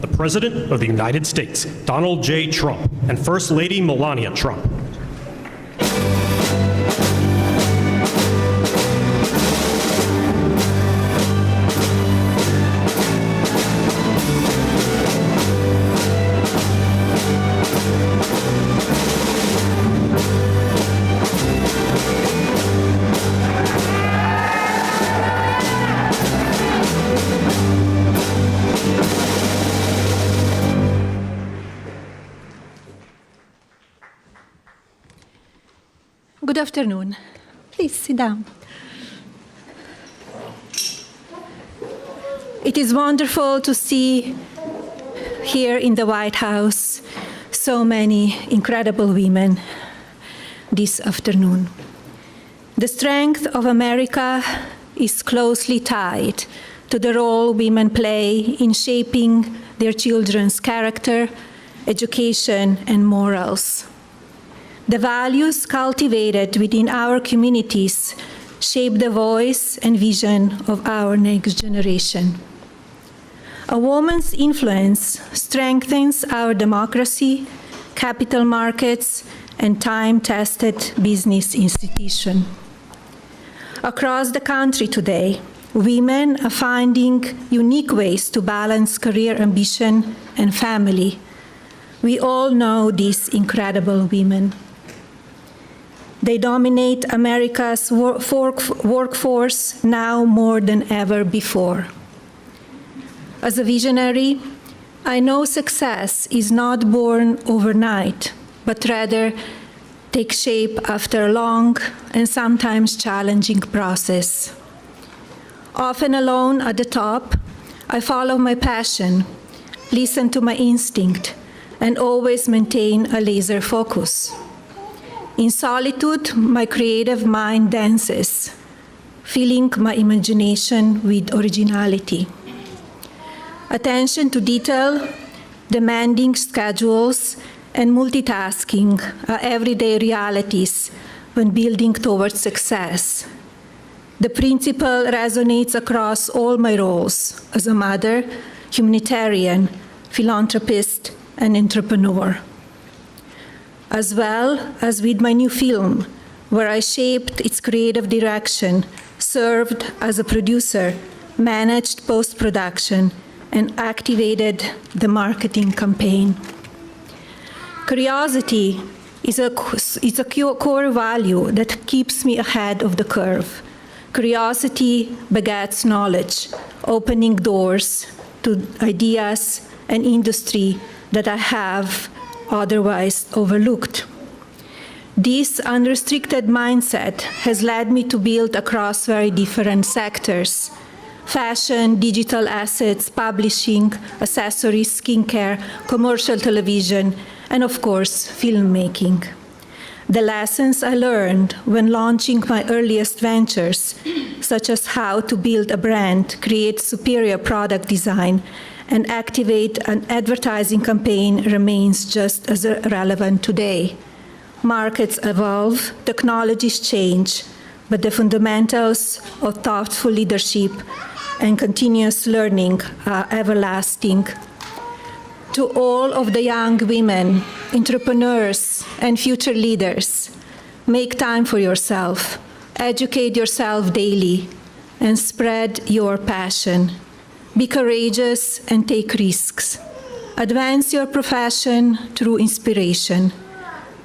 the President of the United States, Donald J. Trump, and First Lady Melania Trump. Good afternoon. Please sit down. It is wonderful to see here in the White House so many incredible women this afternoon. The strength of America is closely tied to the role women play in shaping their children's character, education, and morals. The values cultivated within our communities shape the voice and vision of our next generation. A woman's influence strengthens our democracy, capital markets, and time-tested business institutions. Across the country today, women are finding unique ways to balance career ambition and family. We all know these incredible women. They dominate America's workforce now more than ever before. As a visionary, I know success is not born overnight, but rather takes shape after a long and sometimes challenging process. Often alone at the top, I follow my passion, listen to my instinct, and always maintain a laser focus. In solitude, my creative mind dances, filling my imagination with originality. Attention to detail, demanding schedules, and multitasking are everyday realities when building towards success. The principle resonates across all my roles as a mother, humanitarian, philanthropist, and entrepreneur. As well as with my new film, where I shaped its creative direction, served as a producer, managed post-production, and activated the marketing campaign. Curiosity is a core value that keeps me ahead of the curve. Curiosity begets knowledge, opening doors to ideas and industry that I have otherwise overlooked. This unrestricted mindset has led me to build across very different sectors: fashion, digital assets, publishing, accessories, skincare, commercial television, and of course, filmmaking. The lessons I learned when launching my earliest ventures, such as how to build a brand, create superior product design, and activate an advertising campaign, remains just as relevant today. Markets evolve, technologies change, but the fundamentals of thoughtful leadership and continuous learning are everlasting. To all of the young women, entrepreneurs, and future leaders, make time for yourself, educate yourself daily, and spread your passion. Be courageous and take risks. Advance your profession through inspiration.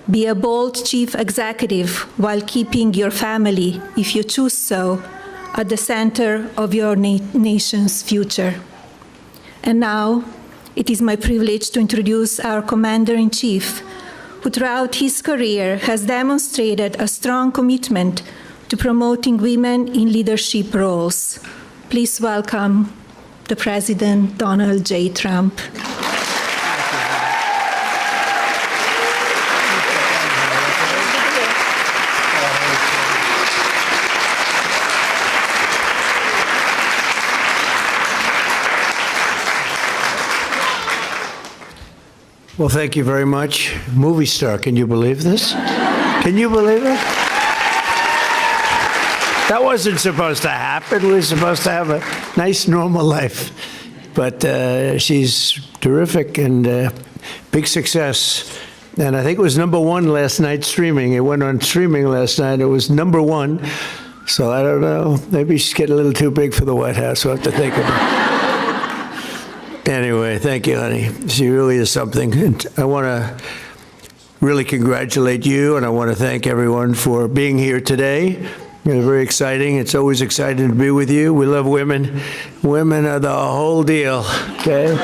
Be a bold chief executive while keeping your family, if you choose so, at the center of your nation's future. And now, it is my privilege to introduce our Commander-in-Chief, who throughout his career has demonstrated a strong commitment to promoting women in leadership roles. Please welcome the President, Donald J. Trump. Well, thank you very much. Movie star, can you believe this? Can you believe it? That wasn't supposed to happen. We were supposed to have a nice, normal life. but she's terrific and big success. And I think it was #1 last night streaming. It went on streaming last night. It was #1. So I don't know. Maybe she's getting a little too big for the White House. We'll have to think about it. Anyway, thank you, honey. She really is something. And I want to really congratulate you, and I want to thank everyone for being here today. It's very exciting. It's always exciting to be with you. We love women. Women are the whole deal, okay?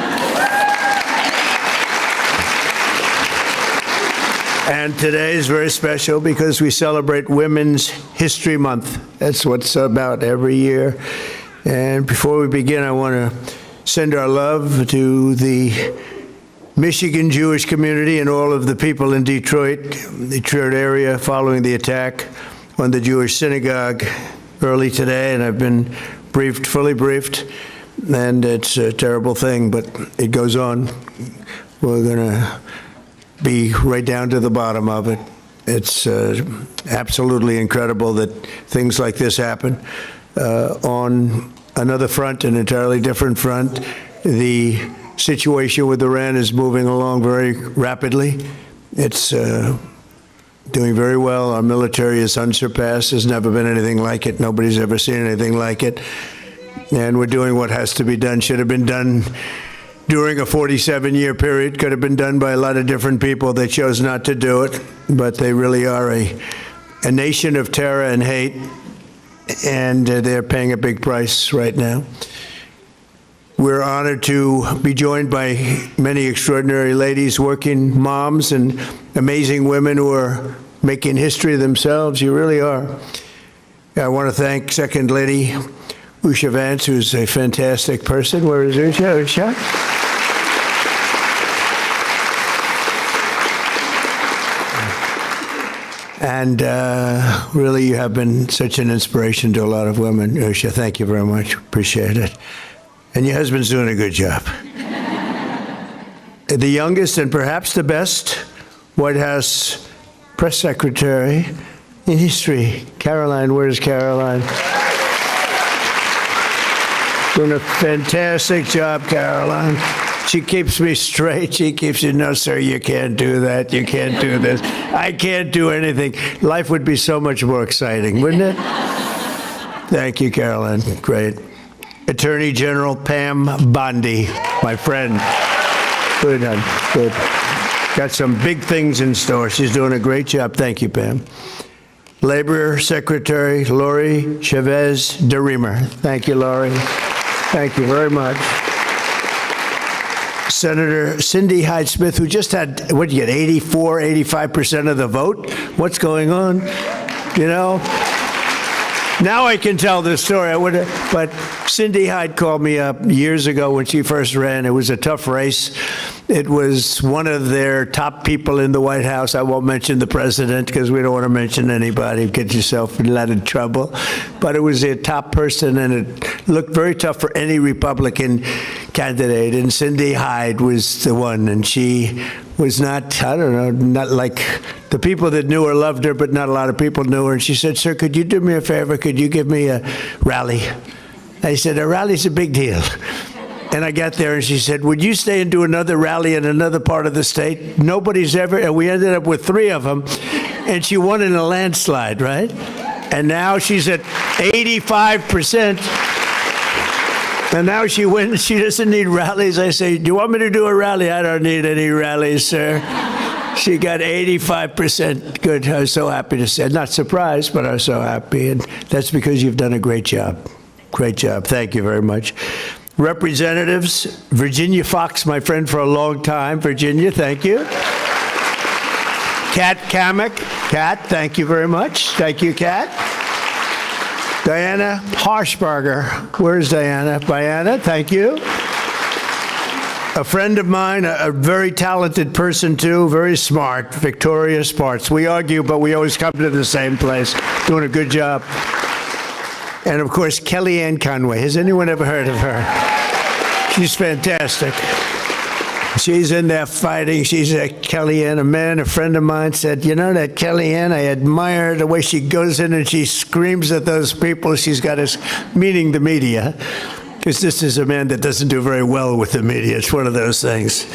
And today is very special because we celebrate Women's History Month. That's what it's about every year. And before we begin, I want to send our love to the Michigan Jewish community and all of the people in Detroit area following the attack on the Jewish synagogue early today. And I've been briefed, fully briefed, and it's a terrible thing, but it goes on. We're going to be right down to the bottom of it. It's absolutely incredible that things like this happen. On another front, an entirely different front, the situation with Iran is moving along very rapidly. It's doing very well. Our military is unsurpassed. There's never been anything like it. Nobody's ever seen anything like it. And we're doing what has to be done. Should have been done during a 47-year period. Could have been done by a lot of different people. They chose not to do it, but they really are a nation of terror and hate, and they're paying a big price right now. We're honored to be joined by many extraordinary ladies, working moms, and amazing women who are making history themselves. You really are. I want to thank Second Lady Usha Vance, who's a fantastic person. Where is Usha? Usha? And really, you have been such an inspiration to a lot of women. Usha, thank you very much. Appreciate it. And your husband's doing a good job. The youngest and perhaps the best White House press secretary in history. Caroline, where's Caroline? Doing a fantastic job, Caroline. She keeps me straight. She keeps you, no, sir, you can't do that. You can't do this. I can't do anything. Life would be so much more exciting, wouldn't it? Thank you, Caroline. Great. Attorney General Pam Bondi, my friend. Good, good. Got some big things in store. She's doing a great job. Thank you, Pam. Labor Secretary Lori Chavez DeRemer. Thank you, Lori. Thank you very much. Senator Cindy Hyde-Smith, who just had, what did you get, 84, 85% of the vote? What's going on? You know? Now I can tell this story. But Cindy Hyde called me up years ago when she first ran. It was a tough race. It was one of their top people in the White House. I won't mention the president because we don't want to mention anybody. Get yourself in a lot of trouble. But it was a top person, and it looked very tough for any Republican candidate. And Cindy Hyde was the one, and she was not, I don't know, not like the people that knew her loved her, but not a lot of people knew her. And she said, "Sir, could you do me a favor? Could you give me a rally?" I said, "A rally's a big deal." And I got there and she said, "Would you stay and do another rally in another part of the state?" Nobody's ever, and we ended up with 3 of them. And she won in a landslide, right? And now she's at 85%. And now she wins. She doesn't need rallies. I say, "Do you want me to do a rally?" "I don't need any rallies, sir." She got 85%. Good. I was so happy to say. Not surprised, but I was so happy. And that's because you've done a great job. Great job. Thank you very much. Representatives, Virginia Fox, my friend for a long time. Virginia, thank you. Kat Kamek. Kat, thank you very much. Thank you, Kat. Diana Harshbarger. Where's Diana? Diana, thank you. A friend of mine, a very talented person, too, very smart, Victoria Sparks. We argue, but we always come to the same place. Doing a good job. And, of course, Kellyanne Conway. Has anyone ever heard of her? She's fantastic. She's in there fighting. She's a Kellyanne. A friend of mine said, "You know that Kellyanne, I admire the way she goes in and she screams at those people she's got us," meaning the media. because this is a man that doesn't do very well with the media. It's one of those things.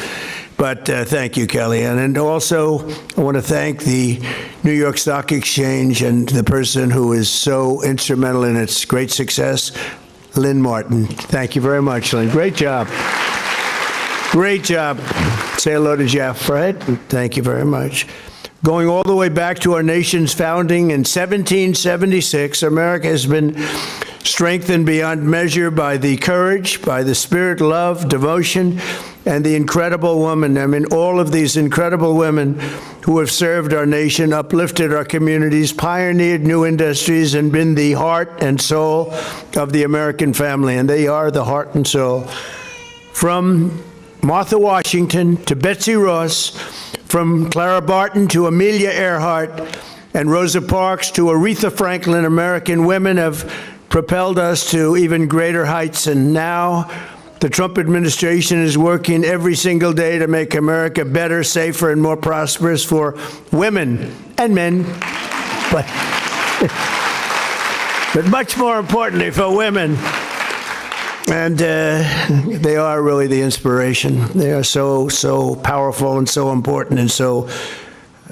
But thank you, Kellyanne. And also, I want to thank the New York Stock Exchange and the person who is so instrumental in its great success, Lynn Martin. Thank you very much, Lynn. Great job. Great job. Say hello to Jeff, right? Thank you very much. Going all the way back to our nation's founding in 1776, America has been strengthened beyond measure by the courage, by the spirit, love, devotion, and the incredible woman. I mean, all of these incredible women who have served our nation, uplifted our communities, pioneered new industries, and been the heart and soul of the American family. And they are the heart and soul. From Martha Washington to Betsy Ross, from Clara Barton to Amelia Earhart, and Rosa Parks to Aretha Franklin, American women have propelled us to even greater heights. And now the Trump administration is working every single day to make America better, safer, and more prosperous for women and men, but much more importantly for women. And they are really the inspiration. They are so powerful and so important and so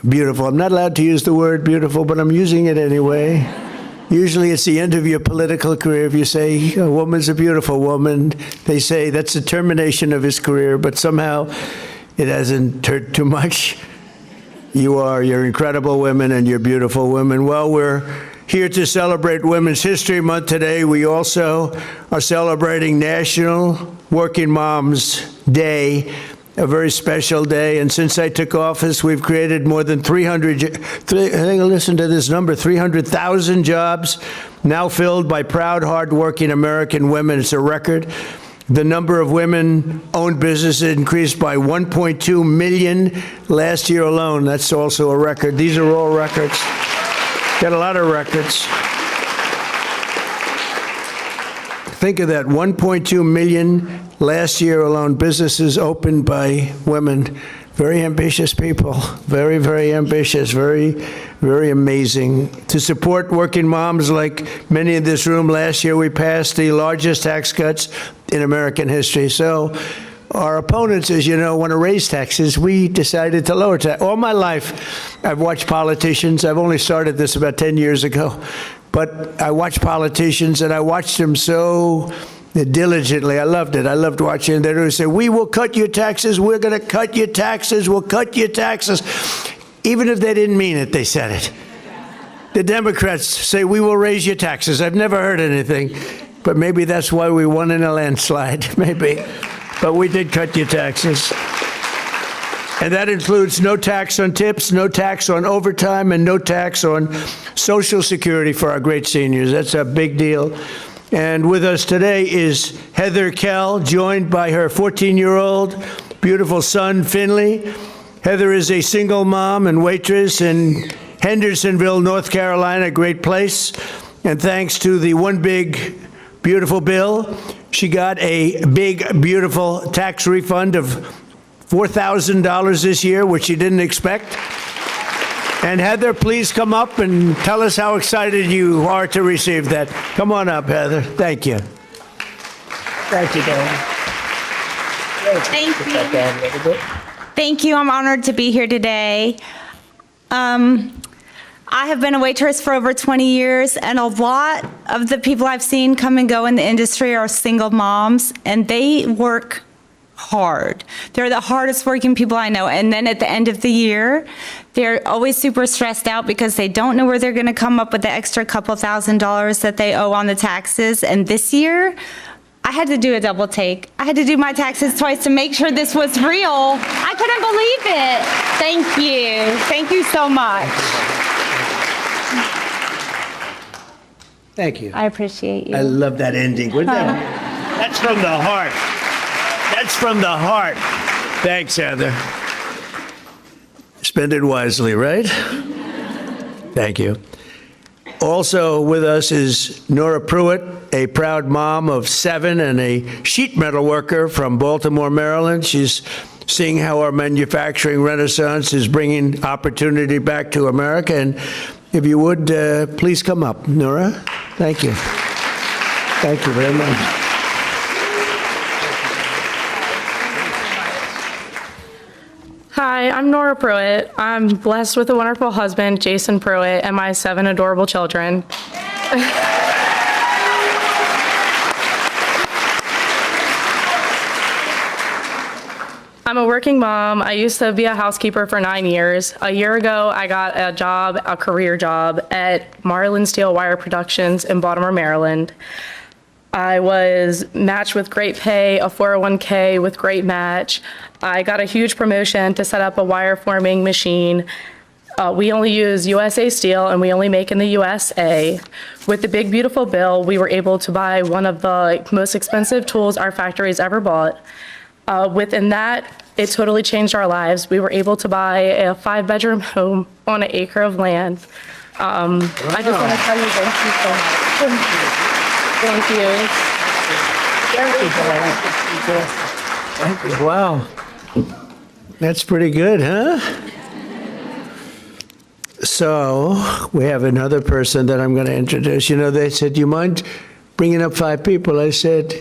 beautiful. I'm not allowed to use the word beautiful, but I'm using it anyway. Usually it's the end of your political career. If you say a woman's a beautiful woman, they say that's the termination of his career, but somehow it hasn't hurt too much. You're incredible women and you're beautiful women. Well, we're here to celebrate Women's History Month today. We also are celebrating National Working Moms Day, a very special day. And since I took office, we've created more than 300,000 jobs now filled by proud, hardworking American women. It's a record. The number of women-owned businesses increased by 1.2 million last year alone. That's also a record. These are all records. Got a lot of records. Think of that, 1.2 million last year alone, businesses opened by women. Very ambitious people, very, very ambitious, very, very amazing. To support working moms like many in this room, last year we passed the largest tax cuts in American history. So our opponents, as you know, want to raise taxes. We decided to lower taxes. All my life, I've watched politicians. I've only started this about 10 years ago. But I watched politicians, and I watched them so diligently. I loved it. I loved watching. They would say, we will cut your taxes. We're going to cut your taxes. We'll cut your taxes. Even if they didn't mean it, they said it. The Democrats say, we will raise your taxes. I've never heard anything. But maybe that's why we won in a landslide. Maybe. But we did cut your taxes. And that includes no tax on tips, no tax on overtime, and no tax on Social Security for our great seniors. That's a big deal. And with us today is Heather Kell, joined by her 14-year-old beautiful son, Finley. Heather is a single mom and waitress in Hendersonville, North Carolina, a great place. And thanks to the One Big Beautiful Bill, she got a big, beautiful tax refund of $4,000 this year, which she didn't expect. And Heather, please come up and tell us how excited you are to receive that. Come on up, Heather. Thank you. Thank you, darling. Thank you. Thank you. I'm honored to be here today. I have been a waitress for over 20 years, and a lot of the people I've seen come and go in the industry are single moms, and they work hard. They're the hardest working people I know. And then at the end of the year, they're always super stressed out because they don't know where they're going to come up with the extra couple $1,000s that they owe on the taxes. And this year, I had to do a double take. I had to do my taxes twice to make sure this was real. I couldn't believe it. Thank you. Thank you so much. Thank you. I appreciate you. I love that ending. That's from the heart. That's from the heart. Thanks, Heather. Spend it wisely, right? Thank you. Also with us is Nora Pruitt, a proud mom of 7 and a sheet metal worker from Baltimore, Maryland. She's seeing how our manufacturing renaissance is bringing opportunity back to America. And if you would, please come up, Nora. Thank you. Thank you very much. Hi, I'm Nora Pruitt. I'm blessed with a wonderful husband, Jason Pruitt, and my 7 adorable children. I'm a working mom. I used to be a housekeeper for 9 years. A year ago, I got a job, a career job at Marlin Steel Wire Productions in Baltimore, Maryland. I was matched with great pay, a 401k with great match. I got a huge promotion to set up a wire forming machine. We only use USA steel and we only make in the USA. With the big beautiful bill, we were able to buy one of the most expensive tools our factory's ever bought. Within that, it totally changed our lives. We were able to buy a 5-bedroom home on an acre of land. I just want to tell you thank you so much. Thank you. Wow. That's pretty good, huh? So we have another person that I'm going to introduce. You know, they said, "Do you mind bringing up 5 people?" I said,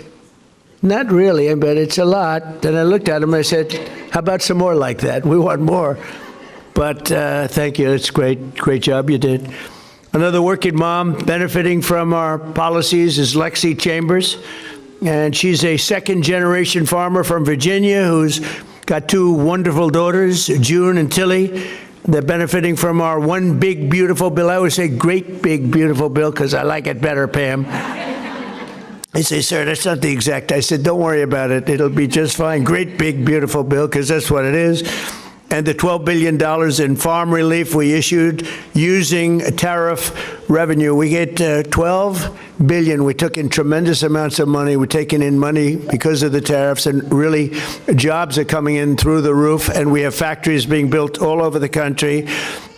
"Not really, but it's a lot." Then I looked at him and I said, "How about some more like that? We want more." But thank you. It's great. Great job you did. Another working mom benefiting from our policies is Lexi Chambers. And she's a second-generation farmer from Virginia who's got 2 wonderful daughters, June and Tilly. They're benefiting from our one big, beautiful bill. I always say great, big, beautiful bill because I like it better, Pam. They say, "Sir, that's not the exact." I said, "Don't worry about it. It'll be just fine. Great, big, beautiful bill," because that's what it is. And the $12 billion in farm relief we issued using tariff revenue. We get $12 billion. We took in tremendous amounts of money. We're taking in money because of the tariffs, and really jobs are coming in through the roof, and we have factories being built all over the country.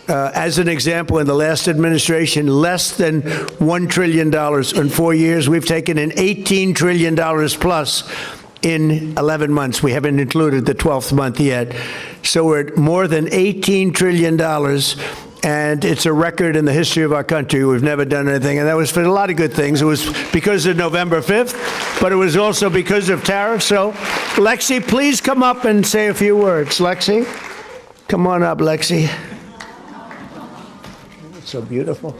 As an example, in the last administration, less than $1 trillion in 4 years. We've taken in $18 trillion plus in 11 months. We haven't included the 12th month yet. So we're at more than $18 trillion, and it's a record in the history of our country. We've never done anything, and that was for a lot of good things. It was because of November 5th, but it was also because of tariffs. So, Lexi, please come up and say a few words. Lexi, come on up, Lexi. So beautiful.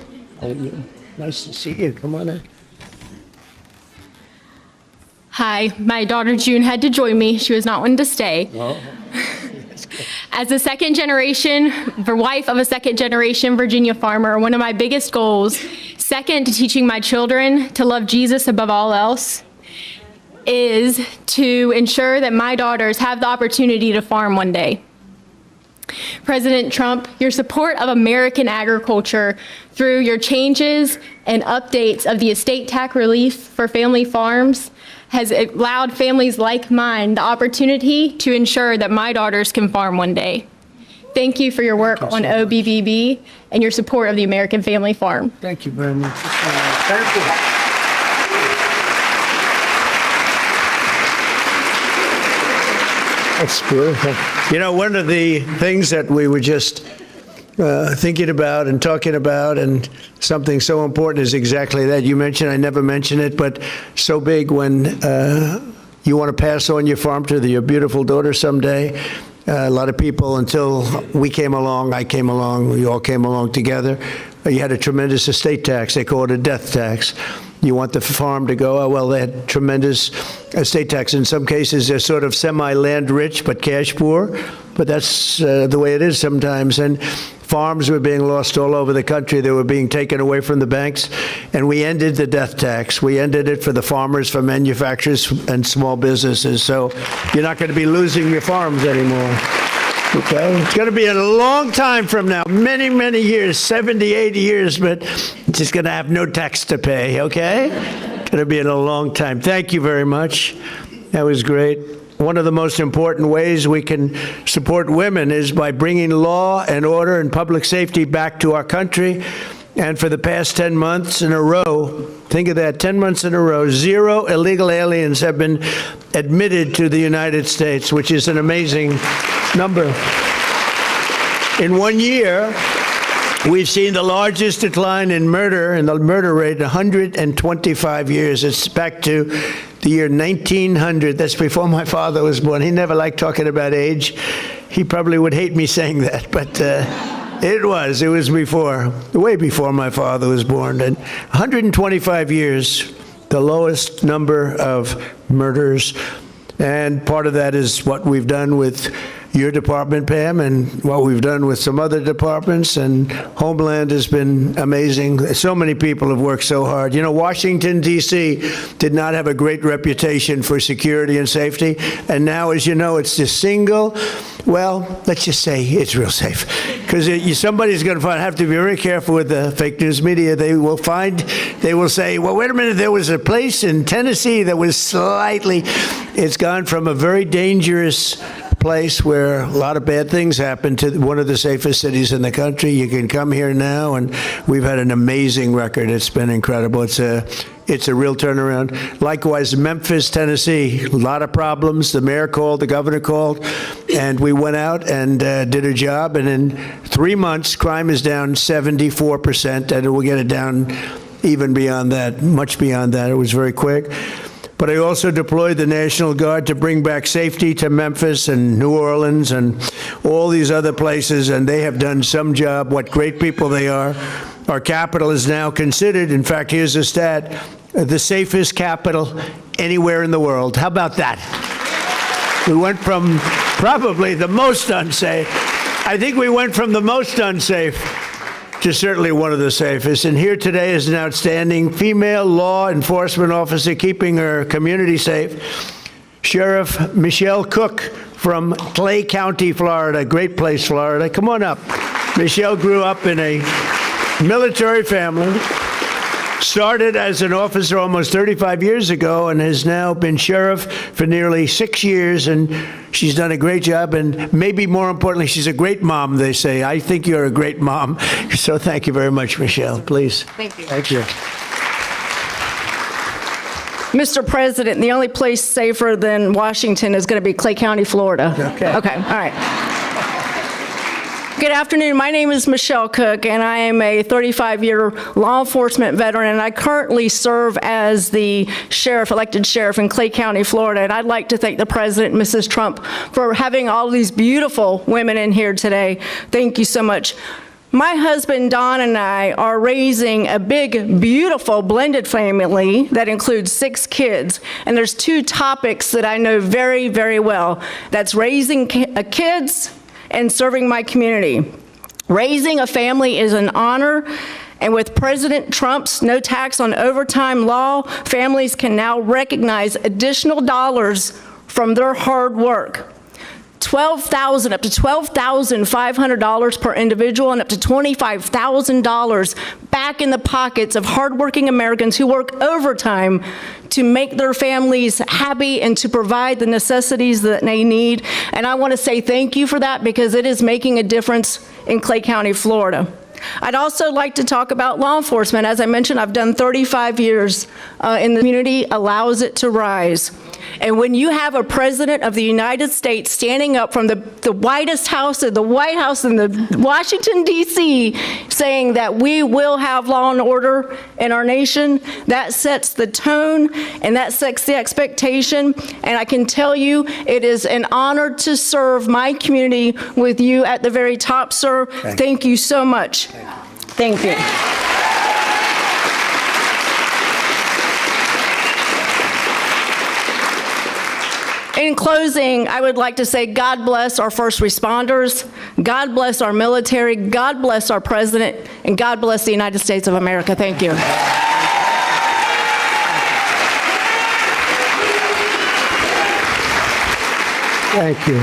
Nice to see you. Come on in. Hi, my daughter June had to join me. She was not wanting to stay. Oh. As a wife of a second-generation Virginia farmer, one of my biggest goals, second to teaching my children to love Jesus above all else, is to ensure that my daughters have the opportunity to farm one day. President Trump, your support of American agriculture through your changes and updates of the estate tax relief for family farms has allowed families like mine the opportunity to ensure that my daughters can farm one day. Thank you for your work on OBBB and your support of the American family farm. Thank you very much. Thank you. That's beautiful. You know, one of the things that we were just thinking about and talking about, and something so important is exactly that. You mentioned, I never mention it, but so big when you want to pass on your farm to your beautiful daughter someday. A lot of people, until we came along, I came along, we all came along together, you had a tremendous estate tax. They call it a death tax. You want the farm to go, oh, well, they had tremendous estate tax. In some cases, they're sort of semi-land rich, but cash poor. But that's the way it is sometimes. And farms were being lost all over the country. They were being taken away from the banks. And we ended the death tax. We ended it for the farmers, for manufacturers, and small businesses. So you're not going to be losing your farms anymore. Okay? It's going to be a long time from now, many, many years, 70, 80 years, but it's just going to have no tax to pay, okay? It's going to be in a long time. Thank you very much. That was great. One of the most important ways we can support women is by bringing law and order and public safety back to our country. And for the past 10 months in a row, think of that, 10 months in a row, 0 illegal aliens have been admitted to the United States, which is an amazing number. In 1 year, we've seen the largest decline in the murder rate in 125 years. It's back to the year 1900. That's before my father was born. He never liked talking about age. He probably would hate me saying that, but it was before, way before my father was born. And 125 years, the lowest number of murders. And part of that is what we've done with your department, Pam, and what we've done with some other departments. And Homeland has been amazing. So many people have worked so hard. You know, Washington, D.C. did not have a great reputation for security and safety. And now, as you know, it's the single, well, let's just say it's real safe. Because somebody's going to have to be very careful with the fake news media. They will say, well, wait a minute, there was a place in Tennessee that was slightly, it's gone from a very dangerous place where a lot of bad things happen to one of the safest cities in the country. You can come here now, and we've had an amazing record. It's been incredible. It's a real turnaround. Likewise, Memphis, Tennessee, a lot of problems. The mayor called, the governor called, and we went out and did a job. And in 3 months, crime is down 74%, and we'll get it down even beyond that, much beyond that. It was very quick. But I also deployed the National Guard to bring back safety to Memphis and New Orleans and all these other places, and they have done some job. What great people they are. Our capital is now considered, in fact, here's a stat, the safest capital anywhere in the world. How about that? We went from probably the most unsafe. I think we went from the most unsafe to certainly one of the safest. And here today is an outstanding female law enforcement officer keeping her community safe, Sheriff Michelle Cook from Clay County, Florida. Great place, Florida. Come on up. Michelle grew up in a military family, started as an officer almost 35 years ago, and has now been sheriff for nearly 6 years, and she's done a great job, and maybe more importantly, she's a great mom, they say. I think you're a great mom. So thank you very much, Michelle. Please. Thank you. Thank you. Mr. President, the only place safer than Washington is going to be Clay County, Florida. Okay. Okay, all right. Good afternoon. My name is Michelle Cook, and I am a 35-year law enforcement veteran, and I currently serve as the elected sheriff in Clay County, Florida. And I'd like to thank the President, Mrs. Trump, for having all these beautiful women in here today. Thank you so much. My husband, Don, and I are raising a big, beautiful blended family that includes 6 kids. And there's 2 topics that I know very, very well. That's raising kids and serving my community. Raising a family is an honor, and with President Trump's no tax on overtime law, families can now recognize additional dollars from their hard work. Up to $12,500 per individual, and up to $25,000 back in the pockets of hardworking Americans who work overtime to make their families happy and to provide the necessities that they need. And I want to say thank you for that, because it is making a difference in Clay County, Florida. I'd also like to talk about law enforcement. As I mentioned, I've done 35 years in the community, allows it to rise. And when you have a president of the United States standing up from the White House in the Washington, D.C., saying that we will have law and order in our nation, that sets the tone and that sets the expectation. And I can tell you, it is an honor to serve my community with you at the very top, sir. Thank you so much. Thank you. In closing, I would like to say God bless our first responders, God bless our military, God bless our president, and God bless the United States of America. Thank you. Thank you.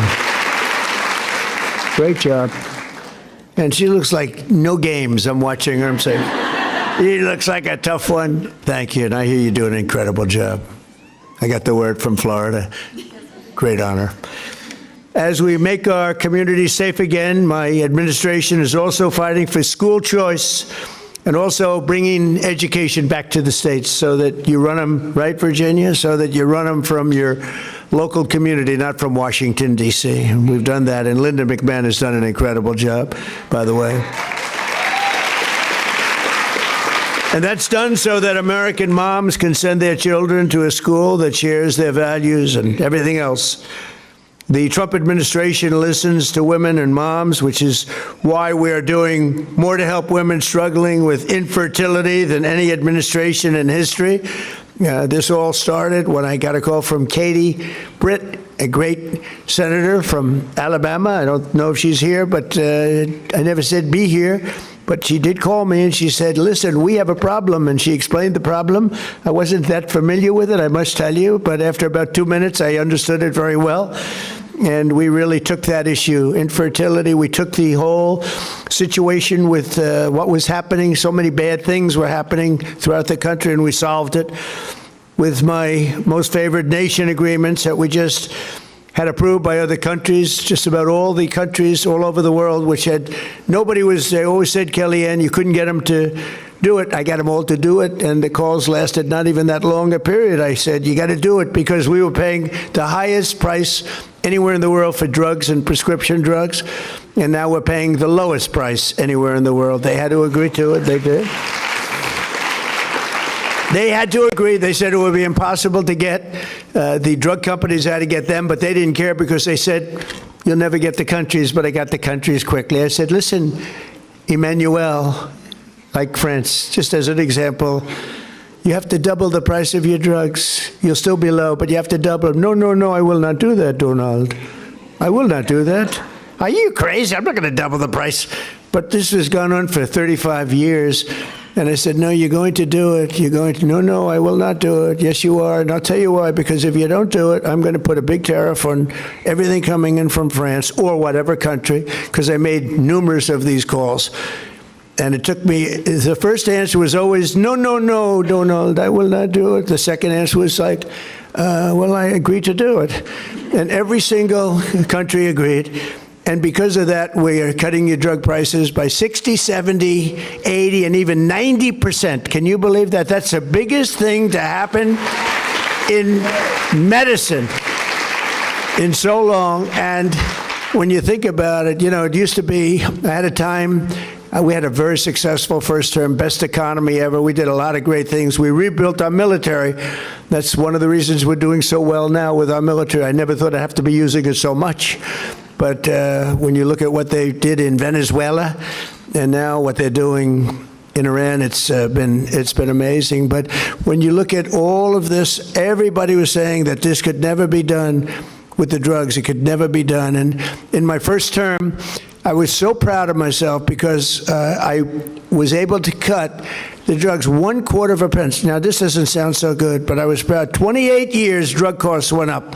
Great job. And she looks like no games. I'm watching her. I'm saying, she looks like a tough one. Thank you. And I hear you do an incredible job. I got the word from Florida. Great honor. As we make our community safe again, my administration is also fighting for school choice and also bringing education back to the states so that you run them, right, Virginia? So that you run them from your local community, not from Washington, D.C. And we've done that, and Linda McMahon has done an incredible job, by the way. And that's done so that American moms can send their children to a school that shares their values and everything else. The Trump administration listens to women and moms, which is why we are doing more to help women struggling with infertility than any administration in history. This all started when I got a call from Katie Britt, a great senator from Alabama. I don't know if she's here, but I never said be here. But she did call me and she said, listen, we have a problem. And she explained the problem. I wasn't that familiar with it, I must tell you. But after about 2 minutes, I understood it very well. And we really took that issue, infertility. We took the whole situation with what was happening. So many bad things were happening throughout the country, and we solved it with my most favored nation agreements that we just had approved by other countries, just about all the countries all over the world, which had, they always said, Kellyanne, you couldn't get them to do it. I got them all to do it, and the calls lasted not even that long a period. I said, you got to do it, because we were paying the highest price anywhere in the world for drugs and prescription drugs, and now we're paying the lowest price anywhere in the world. They had to agree to it. They did. They had to agree. They said it would be impossible to get. The drug companies had to get them, but they didn't care because they said, you'll never get the countries, but I got the countries quickly. I said, listen, Emmanuel, like France, just as an example, you have to double the price of your drugs. You'll still be low, but you have to double them. No, no, no, I will not do that, Donald. I will not do that. Are you crazy? I'm not going to double the price. But this has gone on for 35 years. And I said, no, you're going to do it. You're going to, no, no, I will not do it. Yes, you are. And I'll tell you why, because if you don't do it, I'm going to put a big tariff on everything coming in from France or whatever country, because I made numerous of these calls. And it took me, the first answer was always, no, no, no, Donald, I will not do it. The second answer was like, well, I agreed to do it. And every single country agreed. And because of that, we are cutting your drug prices by 60, 70, 80, and even 90%. Can you believe that? That's the biggest thing to happen in medicine in so long. And when you think about it, you know, it used to be, at a time, we had a very successful first term, best economy ever. We did a lot of great things. We rebuilt our military. That's one of the reasons we're doing so well now with our military. I never thought I'd have to be using it so much. But when you look at what they did in Venezuela and now what they're doing in Iran, it's been amazing. But when you look at all of this, everybody was saying that this could never be done with the drugs. It could never be done. And in my first term, I was so proud of myself because I was able to cut the drugs 1/4 of a pence. Now, this doesn't sound so good, but I was proud. 28 years, drug costs went up,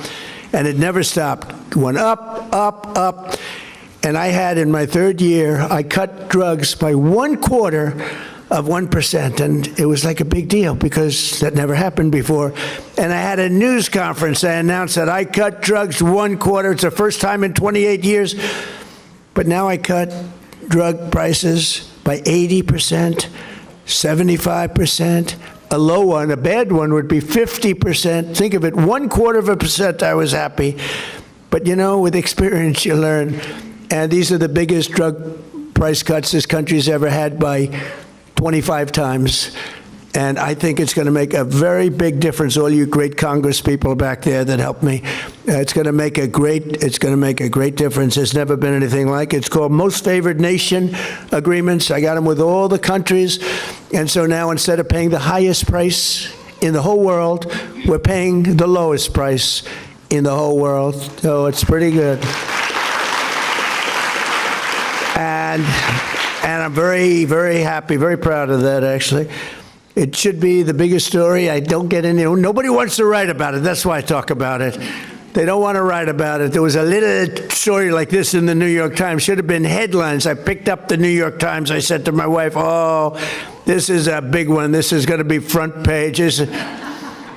and it never stopped. It went up, up, up. And I had, in my third year, I cut drugs by 1/4 of 1%. And it was like a big deal because that never happened before. And I had a news conference. I announced that I cut drugs 1/4. It's the first time in 28 years. But now I cut drug prices by 80%, 75%. A low one, a bad one would be 50%. Think of it, 1/4%, I was happy. But you know, with experience, you learn. And these are the biggest drug price cuts this country's ever had by 25 times. And I think it's going to make a very big difference. All you great Congress people back there that helped me, it's going to make a great difference. There's never been anything like it. It's called Most Favored Nation agreements. I got them with all the countries. And so now instead of paying the highest price in the whole world, we're paying the lowest price in the whole world. So it's pretty good. And I'm very, very happy, very proud of that, actually. It should be the biggest story. I don't get any, nobody wants to write about it. That's why I talk about it. They don't want to write about it. There was a little story like this in the New York Times. Should have been headlines. I picked up the New York Times. I said to my wife, oh, this is a big one. This is going to be front page.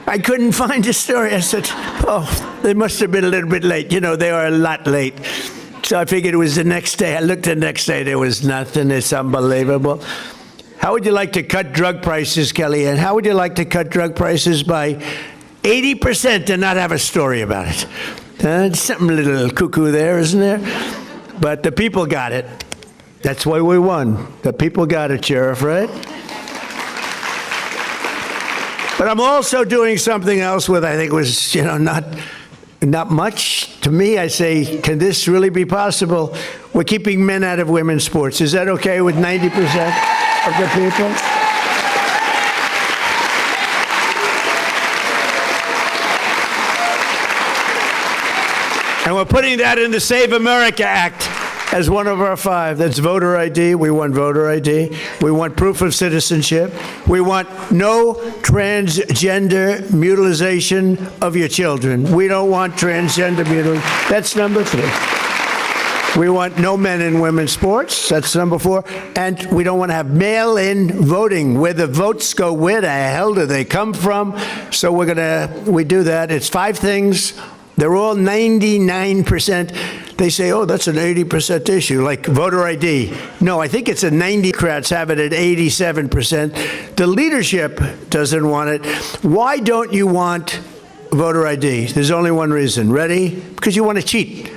I couldn't find the story. I said, oh, they must have been a little bit late. You know, they are a lot late. So I figured it was the next day. I looked the next day. There was nothing. It's unbelievable. How would you like to cut drug prices, Kellyanne? How would you like to cut drug prices by 80% and not have a story about it? Something a little cuckoo there, isn't there? But the people got it. That's why we won. The people got it, Sheriff, right? But I'm also doing something else with, I think was, you know, not Not much. To me, I say, can this really be possible? We're keeping men out of women's sports. Is that okay with 90% of the people? And we're putting that in the Save America Act as one of our 5. That's voter ID. We want voter ID. We want proof of citizenship. We want no transgender mutilization of your children. We don't want transgender mutilation. That's number 3. We want no men in women's sports. That's number 4. And we don't want to have mail-in voting. Where the votes go, where the hell do they come from? So we do that. It's 5 things. They're all 99%. They say, oh, that's an 80% issue, like voter ID. No, I think it's a 90. Democrats have it at 87%. The leadership doesn't want it. Why don't you want voter ID? There's only one reason. Ready? Because you want to cheat.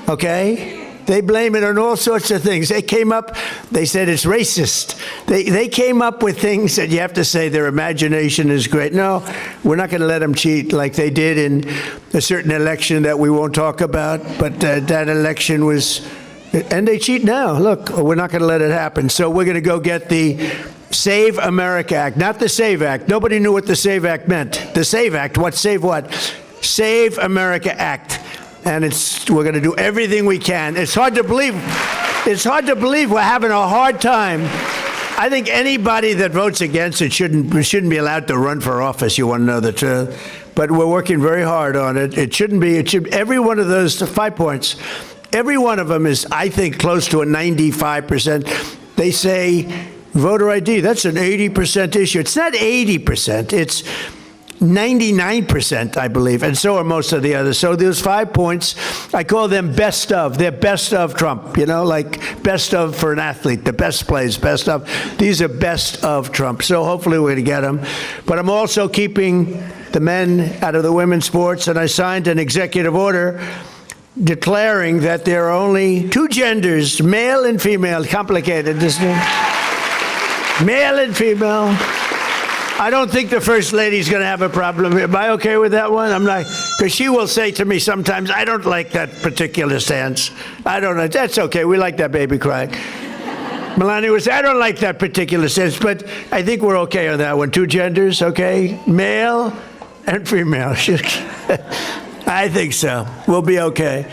Okay? They blame it on all sorts of things. They said it's racist. They came up with things that you have to say their imagination is great. No, we're not going to let them cheat like they did in a certain election that we won't talk about. But that election was, and they cheat now. Look, we're not going to let it happen. So we're going to go get the Save America Act, not the Save Act. Nobody knew what the Save Act meant. The Save Act, what? Save what? Save America Act. And we're going to do everything we can. It's hard to believe. It's hard to believe we're having a hard time. I think anybody that votes against it shouldn't be allowed to run for office. You want to know the truth. But we're working very hard on it. It shouldn't be. Every one of those 5 points, every one of them is, I think, close to a 95%. They say voter ID, that's an 80% issue. It's not 80%. It's 99%, I believe, and so are most of the others. So there's 5 points. I call them best of. They're best of Trump, like best of for an athlete. The best plays, best of. These are best of Trump. So hopefully we're going to get them. But I'm also keeping the men out of the women's sports, and I signed an executive order declaring that there are only 2 genders, male and female. Complicated, isn't it? Male and female. I don't think the First Lady's going to have a problem. Am I okay with that one? I'm not, because she will say to me sometimes, I don't like that particular stance. I don't know. That's okay. We like that baby crying. Melania would say, I don't like that particular stance, but I think we're okay on that one. 2 genders, okay? Male and female. I think so. We'll be okay.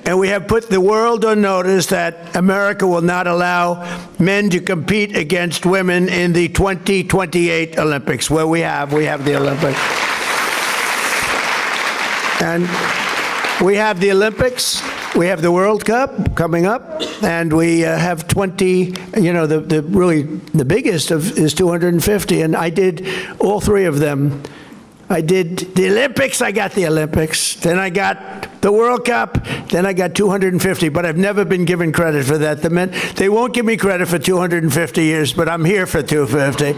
And we have put the world on notice that America will not allow men to compete against women in the 2028 Olympics, where we have the Olympics. And we have the Olympics, we have the World Cup coming up, and we have 20, the biggest is 250, and I did all 3 of them. I did the Olympics, I got the Olympics, then I got the World Cup, then I got 250, but I've never been given credit for that. They won't give me credit for 250 years, but I'm here for 250.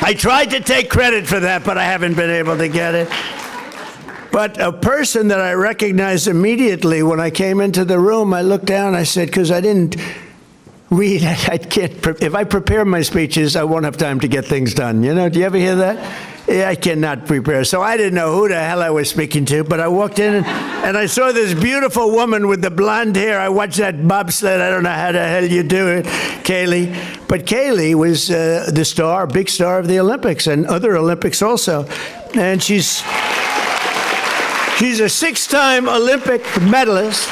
I tried to take credit for that, but I haven't been able to get it. But a person that I recognized immediately when I came into the room, I looked down, I said, because I didn't read, I can't, if I prepare my speeches, I won't have time to get things done. Do you ever hear that? Yeah, I cannot prepare. So I didn't know who the hell I was speaking to, but I walked in and I saw this beautiful woman with the blonde hair. I watched that bobsled. I don't know how the hell you do it, Kaylee. But Kaylee was the star, big star of the Olympics and other Olympics also. And she's a 6-time Olympic medalist.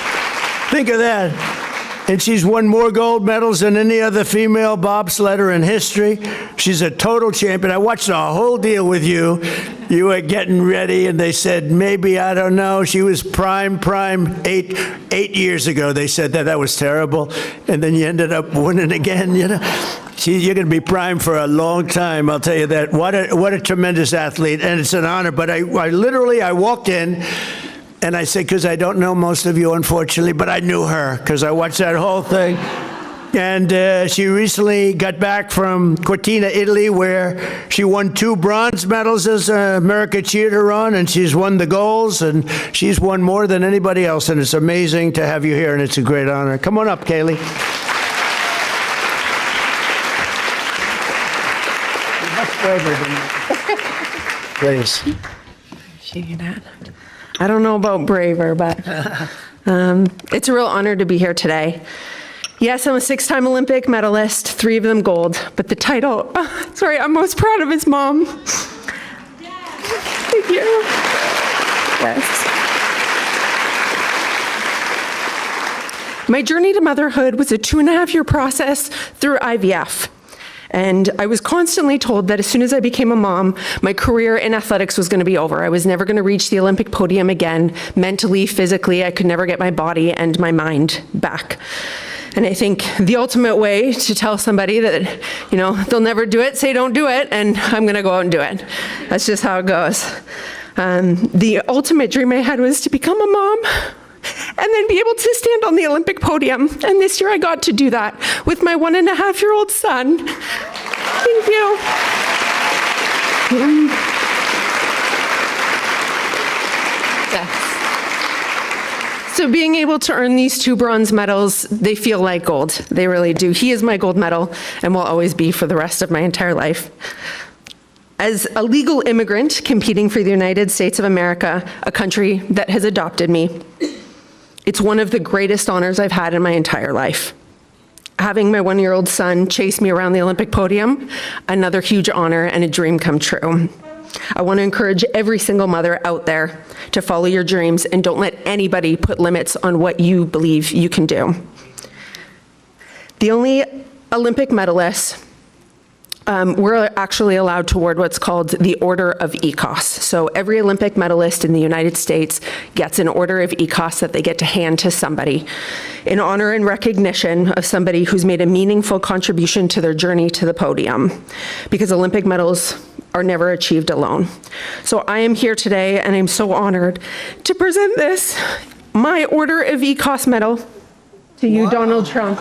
Think of that. And she's won more gold medals than any other female bobsledder in history. She's a total champion. I watched the whole deal with you. You were getting ready, and they said, maybe, I don't know. She was prime 8 years ago. They said that was terrible. And then you ended up winning again, You're going to be prime for a long time, I'll tell you that. What a tremendous athlete, and it's an honor. But I walked in, and I said, because I don't know most of you, unfortunately, but I knew her because I watched that whole thing. And she recently got back from Cortina, Italy, where she won 2 bronze medals as America cheered her on, and she's won the golds, and she's won more than anybody else. And it's amazing to have you here, and it's a great honor. Come on up, Kaylee. You're much braver than me. Please. Shaking that. I don't know about braver, but it's a real honor to be here today. Yes, I'm a 6-time Olympic medalist, 3 of them gold, but the title, I'm most proud of is mom. Thank you. Yes. My journey to motherhood was a 2.5-year process through IVF. And I was constantly told that as soon as I became a mom, my career in athletics was going to be over. I was never going to reach the Olympic podium again. Mentally, physically, I could never get my body and my mind back. And I think the ultimate way to tell somebody that, they'll never do it, say don't do it, and I'm going to go out and do it. That's just how it goes. The ultimate dream I had was to become a mom and then be able to stand on the Olympic podium. And this year I got to do that with my 1.5-year-old son. Thank you. Yes. So being able to earn these 2 bronze medals, they feel like gold. They really do. He is my gold medal and will always be for the rest of my entire life. As a legal immigrant competing for the United States of America, a country that has adopted me, it's one of the greatest honors I've had in my entire life. Having my 1-year-old son chase me around the Olympic podium, another huge honor and a dream come true. I want to encourage every single mother out there to follow your dreams and don't let anybody put limits on what you believe you can do. The only Olympic medalists we're actually allowed to award what's called the Order of ECOS. So every Olympic medalist in the United States gets an Order of ECOS that they get to hand to somebody in honor and recognition of somebody who's made a meaningful contribution to their journey to the podium, because Olympic medals are never achieved alone. So I am here today, and I'm so honored to present this, my Order of ECOS medal, to you, Donald Trump.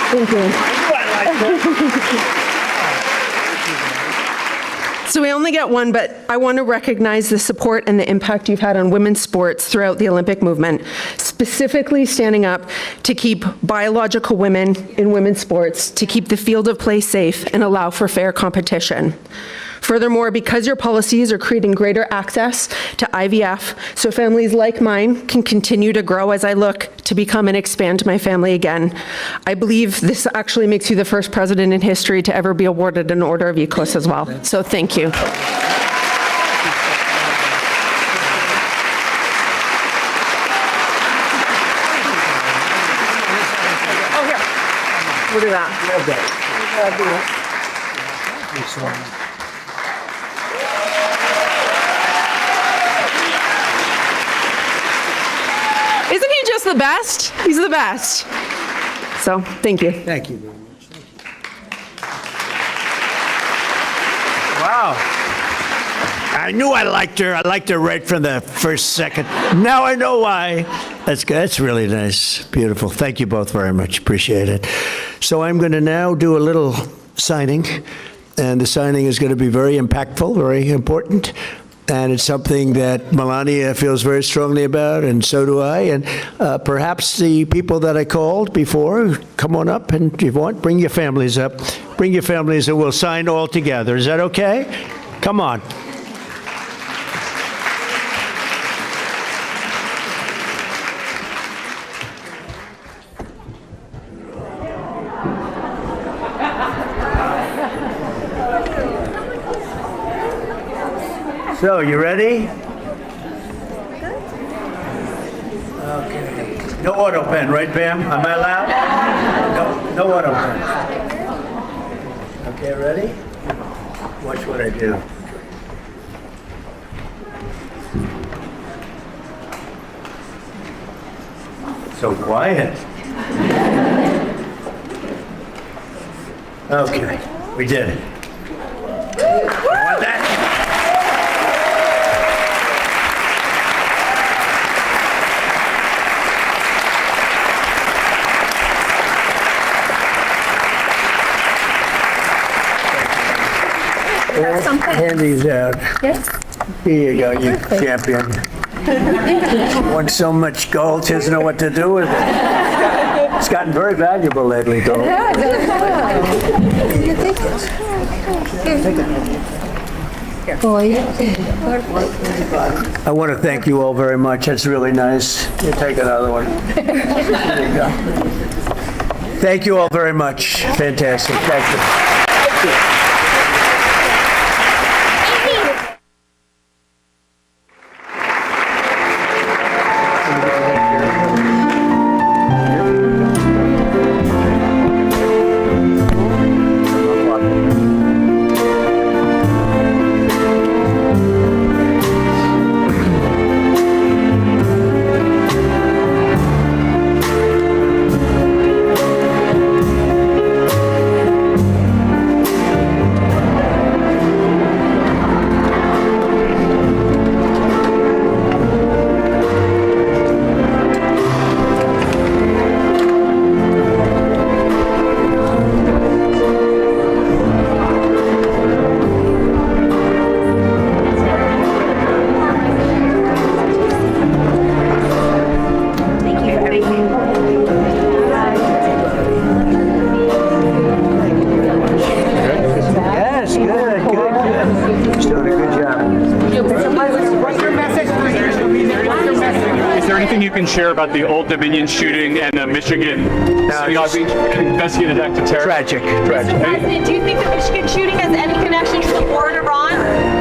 Thank you. So we only get one, but I want to recognize the support and the impact you've had on women's sports throughout the Olympic movement, specifically standing up to keep biological women in women's sports, to keep the field of play safe and allow for fair competition. Furthermore, because your policies are creating greater access to IVF, so families like mine can continue to grow as I look to become and expand my family again, I believe this actually makes you the first president in history to ever be awarded an Order of ECOS as well. So thank you. Oh, here. We'll do that. Isn't he just the best? He's the best. So, thank you. Thank you very much. Wow. I knew I liked her. I liked her right from the first second. Now I know why. That's good. That's really nice. Beautiful. Thank you both very much. Appreciate it. So I'm going to now do a little signing, and the signing is going to be very impactful, very important. And it's something that Melania feels very strongly about, and so do I. And perhaps the people that I called before, come on up, and if you want, bring your families up. Bring your families, and we'll sign all together. Is that okay? Come on. So, you ready? Okay. No auto pen, right, Pam? Am I allowed? No auto pen. Okay, ready? Watch what I do. So quiet. Okay, we did it. Want that? Hand these out. Yes. Here you go, you champion. Won so much gold, she doesn't know what to do with it. It's gotten very valuable lately, though. I want to thank you all very much. That's really nice. You take another one. There you go. Thank you all very much. Fantastic. Thank you. Share about the Old Dominion shooting and the Michigan synagogue being investigated act of terror? Tragic. President, do you think the Michigan shooting has any connection to the war in Iran?